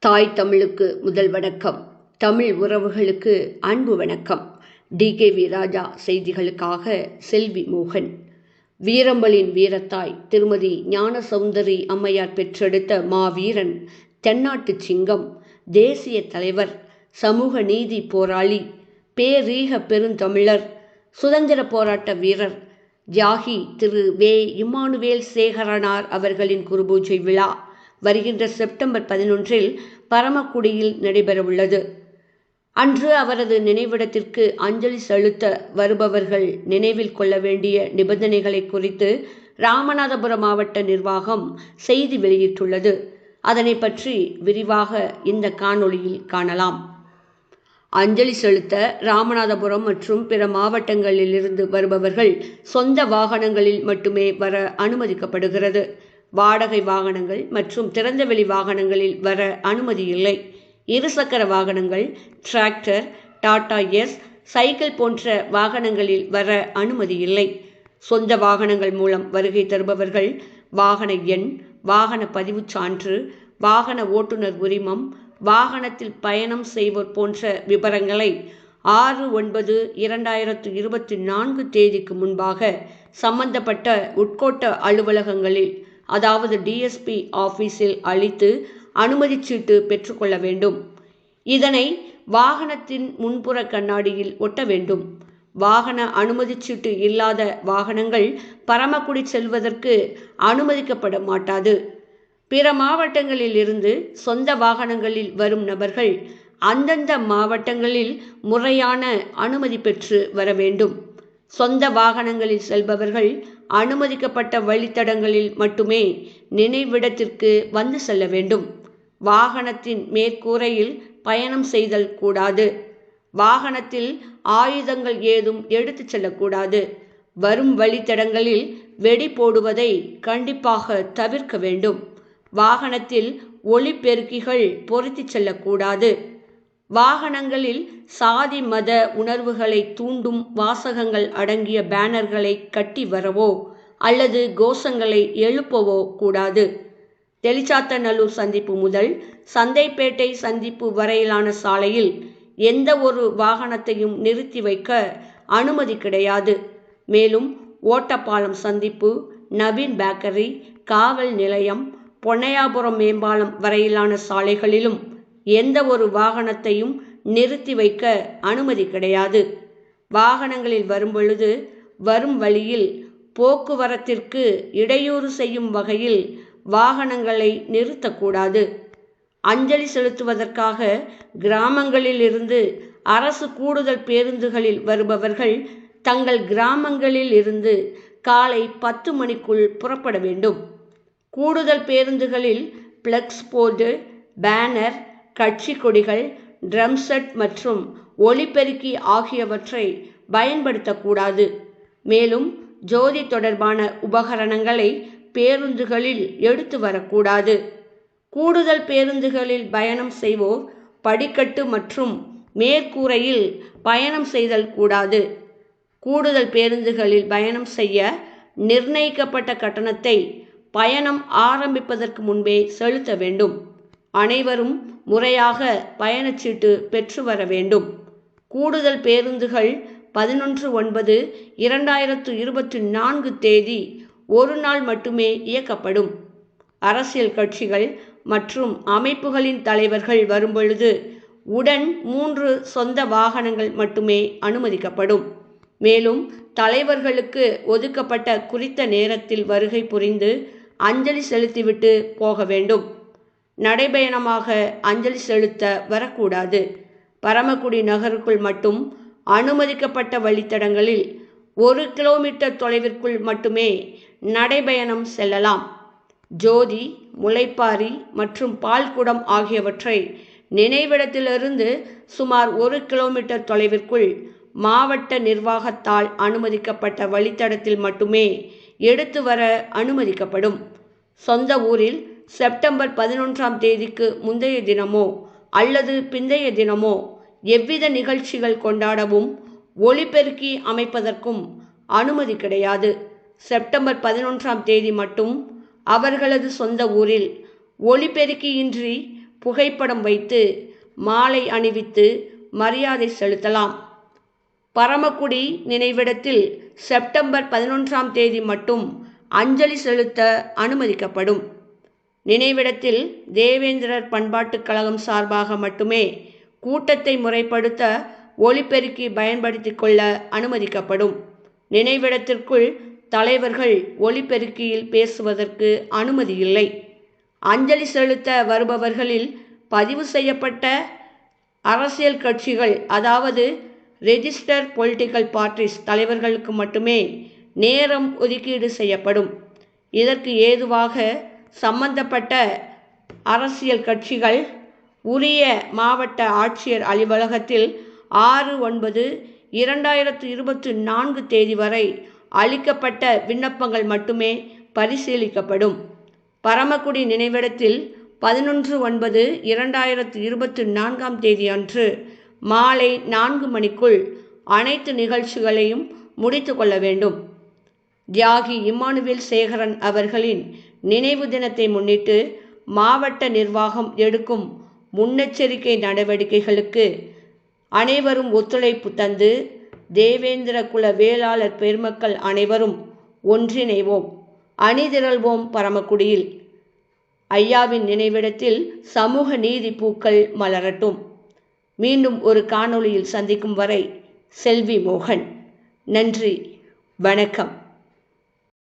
தாய் தமிழுக்கு முதல் வணக்கம். தமிழ் உறவுகளுக்கு அன்பு வணக்கம். டிகேவி ராஜா செய்திகளுக்காக செல்வி மோகன். வீரம்பலின் வீரத்தாய் திருமதி ஞானசௌந்தரி அம்மையார் பெற்றெடுத்த மாவீரன், தென்னாட்டு சிங்கம், தேசிய தலைவர், சமூக நீதி போராளி, பேரீக பெருந்தமிழர், சுதந்திர போராட்ட வீரர், தியாகி திரு வே. இம்மானுவேல் சேகரனார் அவர்களின் குருபூஜை விழா வருகின்ற செப்டம்பர் 11 பரமக்குடியில் நடைபெறவுள்ளது. அன்று அவரது நினைவிடத்திற்கு அஞ்சலி செலுத்த வருபவர்கள் நினைவில் கொள்ள வேண்டிய நிபந்தனைகளை குறித்து ராமநாதபுரம் மாவட்ட நிர்வாகம் செய்தி வெளியிட்டுள்ளது. அதனை பற்றி விரிவாக இந்த காணொளியில் காணலாம். அஞ்சலி செலுத்த ராமநாதபுரம் மற்றும் பிற மாவட்டங்களிலிருந்து வருபவர்கள் சொந்த வாகனங்களில் மட்டுமே வர அனுமதிக்கப்படுகிறது. வாடகை வாகனங்கள் மற்றும் திறந்தவெளி வாகனங்களில் வர அனுமதி இல்லை. இருசக்கர வாகனங்கள், டிராக்டர், டாடா எஸ், சைக்கிள் போன்ற வாகனங்களில் வர அனுமதி இல்லை. சொந்த வாகனங்கள் மூலம் வருகை தருபவர்கள் வாகன எண், வாகன பதிவுச் சான்று, வாகன ஓட்டுநர் உரிமம், வாகனத்தில் பயணம் செய்வோர் போன்ற விபரங்களை 6/9/2024 தேதிக்கு முன்பாக சம்பந்தப்பட்ட உட்கோட்ட அலுவலகங்களில், அதாவது டிஎஸ்பி ஆபீஸில் அளித்து அனுமதிச்சீட்டு பெற்றுக்கொள்ள வேண்டும். இதனை வாகனத்தின் முன்புற கண்ணாடியில் ஒட்ட வேண்டும். வாகன அனுமதிச்சீட்டு இல்லாத வாகனங்கள் பரமக்குடி செல்வதற்கு அனுமதிக்கப்பட மாட்டாது. பிற மாவட்டங்களில் இருந்து சொந்த வாகனங்களில் வரும் நபர்கள் அந்தந்த மாவட்டங்களில் முறையான அனுமதி பெற்று வர வேண்டும். சொந்த வாகனங்களில் செல்பவர்கள் அனுமதிக்கப்பட்ட வழித்தடங்களில் மட்டுமே நினைவிடத்திற்கு வந்து செல்ல வேண்டும். வாகனத்தின் மேற்கூரையில் பயணம் செய்தல் கூடாது. வாகனத்தில் ஆயுதங்கள் ஏதும் எடுத்து செல்லக்கூடாது. வரும் வழித்தடங்களில் வெடி போடுவதை கண்டிப்பாக தவிர்க்க வேண்டும். வாகனத்தில் ஒலிபெருக்கிகள் பொருத்தி செல்லக்கூடாது. வாகனங்களில் சாதி மத உணர்வுகளை தூண்டும் வாசகங்கள் அடங்கிய பேனர்களை கட்டி வரவோ அல்லது கோஷங்களை எழுப்பவோ கூடாது. தெளிச்சாத்தநல்லூர் சந்திப்பு முதல் சந்தைப்பேட்டை சந்திப்பு வரையிலான சாலையில் எந்த ஒரு வாகனத்தையும் நிறுத்தி வைக்க அனுமதி கிடையாது. மேலும் ஓட்டப்பாலம் சந்திப்பு, நவீன் பேக்கரி, காவல் நிலையம், பொன்னையாபுரம் மேம்பாலம் வரையிலான சாலைகளிலும் எந்த ஒரு வாகனத்தையும் நிறுத்தி வைக்க அனுமதி கிடையாது. வாகனங்களில் வரும்பொழுது வரும் வழியில் போக்குவரத்திற்கு இடையூறு செய்யும் வகையில் வாகனங்களை நிறுத்தக்கூடாது. அஞ்சலி செலுத்துவதற்காக கிராமங்களில் இருந்து அரசு கூடுதல் பேருந்துகளில் வருபவர்கள் தங்கள் கிராமங்களில் இருந்து காலை 10 மணிக்குள் புறப்பட வேண்டும். கூடுதல் பேருந்துகளில் பிளக்ஸ் போர்டு, பேனர், கட்சி கொடிகள், ட்ரம் செட் மற்றும் ஒலிபெருக்கி ஆகியவற்றை பயன்படுத்தக்கூடாது. மேலும் ஜோதி தொடர்பான உபகரணங்களை பேருந்துகளில் எடுத்து வரக்கூடாது. கூடுதல் பேருந்துகளில் பயணம் செய்வோர் படிக்கட்டு மற்றும் மேற்கூரையில் பயணம் செய்தல் கூடாது. கூடுதல் பேருந்துகளில் பயணம் செய்ய நிர்ணயிக்கப்பட்ட கட்டணத்தை பயணம் ஆரம்பிப்பதற்கு முன்பே செலுத்த வேண்டும். அனைவரும் முறையாக பயணச்சீட்டு பெற்று வர வேண்டும். கூடுதல் பேருந்துகள் 11/9/2024 தேதி ஒரு நாள் மட்டுமே இயக்கப்படும். அரசியல் கட்சிகள் மற்றும் அமைப்புகளின் தலைவர்கள் வரும்பொழுது உடன் 3 சொந்த வாகனங்கள் மட்டுமே அனுமதிக்கப்படும். மேலும் தலைவர்களுக்கு ஒதுக்கப்பட்ட குறித்த நேரத்தில் வருகை புரிந்து அஞ்சலி செலுத்திவிட்டு போக வேண்டும். நடைபயணமாக அஞ்சலி செலுத்த வரக்கூடாது. பரமக்குடி நகருக்குள் மட்டும் அனுமதிக்கப்பட்ட வழித்தடங்களில் 1 கிலோமீட்டர் தொலைவிற்குள் மட்டுமே நடைபயணம் செல்லலாம். ஜோதி, முளைப்பாரி மற்றும் பால்குடம் ஆகியவற்றை நினைவிடத்திலிருந்து சுமார் 1 கிலோமீட்டர் தொலைவிற்குள் மாவட்ட நிர்வாகத்தால் அனுமதிக்கப்பட்ட வழித்தடத்தில் மட்டுமே எடுத்து வர அனுமதிக்கப்படும். சொந்த ஊரில் செப்டம்பர் 11 தேதிக்கு முந்தைய தினமோ அல்லது பிந்தைய தினமோ எவ்வித நிகழ்ச்சிகள் கொண்டாடவும் ஒலிபெருக்கி அமைப்பதற்கும் அனுமதி கிடையாது. செப்டம்பர் 11 தேதி மட்டும் அவர்களது சொந்த ஊரில் ஒலிபெருக்கியின்றி புகைப்படம் வைத்து மாலை அணிவித்து மரியாதை செலுத்தலாம். பரமக்குடி நினைவிடத்தில் செப்டம்பர் 11ஆம் தேதி மட்டும் அஞ்சலி செலுத்த அனுமதிக்கப்படும். நினைவிடத்தில் தேவேந்திரர் பண்பாட்டுக் கழகம் சார்பாக மட்டுமே கூட்டத்தை முறைப்படுத்த ஒலிபெருக்கி பயன்படுத்திக் கொள்ள அனுமதிக்கப்படும். நினைவிடத்திற்குள் தலைவர்கள் ஒலிபெருக்கியில் பேசுவதற்கு அனுமதி இல்லை. அஞ்சலி செலுத்த வருபவர்களில் பதிவு செய்யப்பட்ட அரசியல் கட்சிகள், அதாவது ரெஜிஸ்டர் பொலிட்டிக்கல் பார்ட்டிஸ் தலைவர்களுக்கு மட்டுமே நேரம் ஒதுக்கீடு செய்யப்படும். இதற்கு ஏதுவாக சம்பந்தப்பட்ட அரசியல் கட்சிகள் உரிய மாவட்ட ஆட்சியர் அலுவலகத்தில் 6/9/2024 தேதி வரை அளிக்கப்பட்ட விண்ணப்பங்கள் மட்டுமே பரிசீலிக்கப்படும். பரமக்குடி நினைவிடத்தில் 11/9/2024 தேதி அன்று மாலை 4 மணிக்குள் அனைத்து நிகழ்ச்சிகளையும் முடித்து கொள்ள வேண்டும். தியாகி இம்மானுவேல் சேகரன் அவர்களின் நினைவு தினத்தை முன்னிட்டு மாவட்ட நிர்வாகம் எடுக்கும் முன்னெச்சரிக்கை நடவடிக்கைகளுக்கு அனைவரும் ஒத்துழைப்பு தந்து தேவேந்திர குல வேளாளர் பெருமக்கள் அனைவரும் ஒன்றிணைவோம், அணிதிரள்வோம். பரமக்குடியில் ஐயாவின் நினைவிடத்தில் சமூக நீதி பூக்கள் மலரட்டும். மீண்டும் ஒரு காணொளியில் சந்திக்கும் வரை செல்வி மோகன். நன்றி, வணக்கம்.